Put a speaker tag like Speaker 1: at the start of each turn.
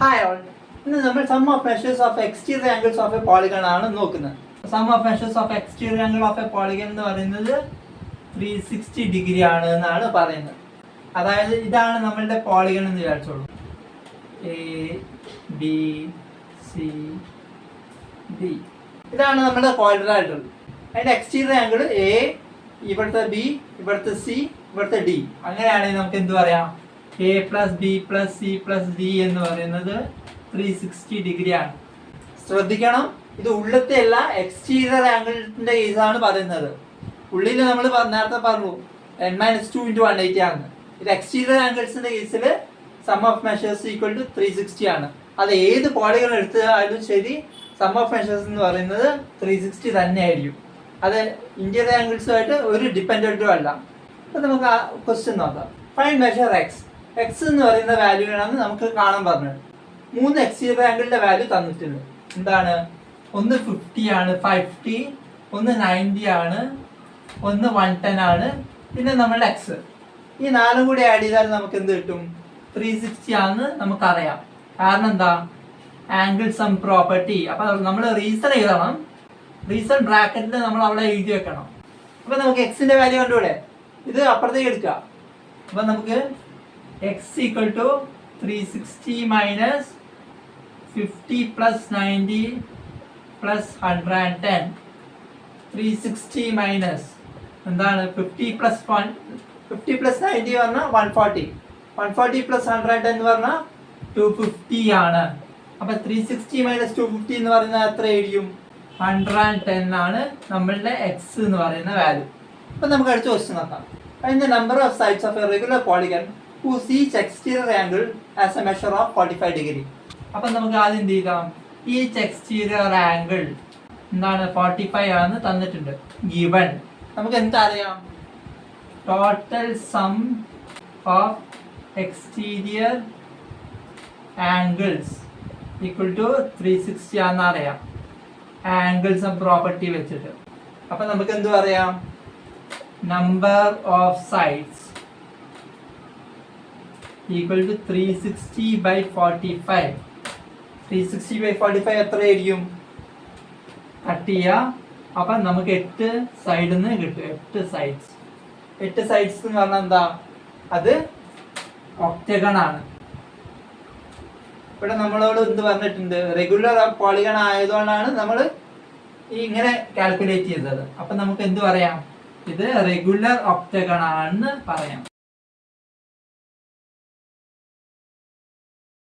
Speaker 1: Hi all, ഇന്ന് നമ്മൾ sum of measures of exterior angles of a polygon ആണ് നോക്കുന്നത്. Sum of measures of exterior angle of a polygon എന്ന് പറയുന്നത് 360 degree ആണ് എന്നാണ് പറയുന്നത്. അതായത് ഇതാണ് നമ്മളുടെ പോളിഗൺ എന്ന് വിചാരിച്ചോളൂ. എ ബി സി ഡി, ഇതാണ് നമ്മുടെ ക്വാഡ്രാറ്റർ. അതിന്റെ എക്സ്റ്റീരിയർ ആംഗിൾ എ, ഇവിടുത്തെ ബി, ഇവിടുത്തെ സി, ഇവിടുത്തെ ഡി. അങ്ങനെയാണെങ്കിൽ നമുക്ക് എന്ത് പറയാം? A plus B plus C plus D എന്ന് പറയുന്നത് 360 ഡിഗ്രി ആണ്. ശ്രദ്ധിക്കണം, ഇത് ഉള്ളത്തെ അല്ല, എക്സ്റ്റീരിയർ ആംഗിളിന്റെ കേസാണ് പറയുന്നത്. ഉള്ളിൽ നമ്മൾ നേരത്തെ പറഞ്ഞു n-2 × 180 ആണ്. ഇത് എക്സ്റ്റീരിയർ ആംഗിൾസിന്റെ കേസിൽ sum of measures equal to 360 ആണ്. അത് ഏത് പോളിഗൺ എടുത്താലും ശരി, സം ഓഫ് മെഷേഴ്സ് എന്ന് പറയുന്നത് 360 തന്നെ ആയിരിക്കും. അത് ഇന്റീരിയർ ആംഗിൾസുമായിട്ട് ഒരു ഡിപ്പെൻഡന്റും അല്ല. അപ്പൊ നമുക്ക് ആ ക്വസ്റ്റ്യൻ നോക്കാം. Find measure X. എക്സ് എന്ന് പറയുന്ന വാല്യൂയാണ് നമുക്ക് കാണാൻ പറഞ്ഞത്. 3 എക്സ്റ്റീരിയർ ആംഗിളിന്റെ വാല്യൂ തന്നിട്ടുണ്ട്. എന്താണ്? ഒന്ന് 50 ആണ്, 50, ഒന്ന് 90 ആണ്, ഒന്ന് 110 ആണ്, പിന്നെ നമ്മളുടെ എക്സ്. ഈ 4 കൂടി ആഡ് ചെയ്താൽ നമുക്ക് എന്ത് കിട്ടും? 360 ആണെന്ന് നമുക്കറിയാം. കാരണം എന്താ? Angle sum property. അപ്പൊ നമ്മൾ റീസൺ എഴുതണം. റീസൺ ബ്രാക്കറ്റിൽ നമ്മൾ അവിടെ എഴുതി വെക്കണം. അപ്പൊ നമുക്ക് എക്സിന്റെ വാല്യൂ കണ്ടുകൂടെ? ഇത് അപ്പുറത്തേക്ക് എടുക്കുക. അപ്പൊ നമുക്ക് x equal to 360 minus 50 plus 90 plus 110. 360 minus എന്താണ്? 50 plus 90 പറഞ്ഞാൽ 140. 140 plus 110 എന്ന് പറഞ്ഞാൽ 250 ആണ്. അപ്പൊ 360 minus 250 എന്ന് പറയുന്നത് എത്ര ആയിരിക്കും? 110 ആണ് നമ്മളുടെ എക്സ് എന്ന് പറയുന്ന വാല്യൂ. അപ്പൊ നമുക്ക് അടുത്ത ക്വസ്റ്റ്യൻ നോക്കാം. അതിന്റെ number of sides of A regular polygon whose each exterior angle has a measure of 45 degree. അപ്പൊ നമുക്ക് ആദ്യം എന്ത് ചെയ്യാം? ഈച്ച് എക്സ്റ്റീരിയർ ആംഗിൾ എന്താണ്? 45 ആണ് തന്നിട്ടുണ്ട്. ഗിവൺ നമുക്ക് എന്തറിയാം? Total sum of exterior angles equal to 360 ആണെന്ന് അറിയാം, ആംഗിൾ സം പ്രോപ്പർട്ടി വെച്ചിട്ട്. അപ്പൊ നമുക്ക് എന്ത് പറയാം? Number of sides equal to 360 by 45. 360 by 45 എത്രയായിരിക്കും? കട്ട് ചെയ്യുക. അപ്പൊ നമുക്ക് 8 സൈഡിൽ നിന്ന് കിട്ടും. 8 സൈഡ്സ്. 8 സൈഡ്സ് എന്ന് പറഞ്ഞാൽ എന്താ? അത് ഒക്ടഗൺ ആണ്. ഇവിടെ നമ്മളോട് എന്ത് പറഞ്ഞിട്ടുണ്ട്? റെഗുലർ പോളിഗൺ ആയതുകൊണ്ടാണ് നമ്മൾ ഇങ്ങനെ കാൽക്കുലേറ്റ് ചെയ്തത്. അപ്പൊ നമുക്ക് എന്ത് പറയാം? ഇത് റെഗുലർ ഒക്ടഗൺ ആണെന്ന് പറയാം.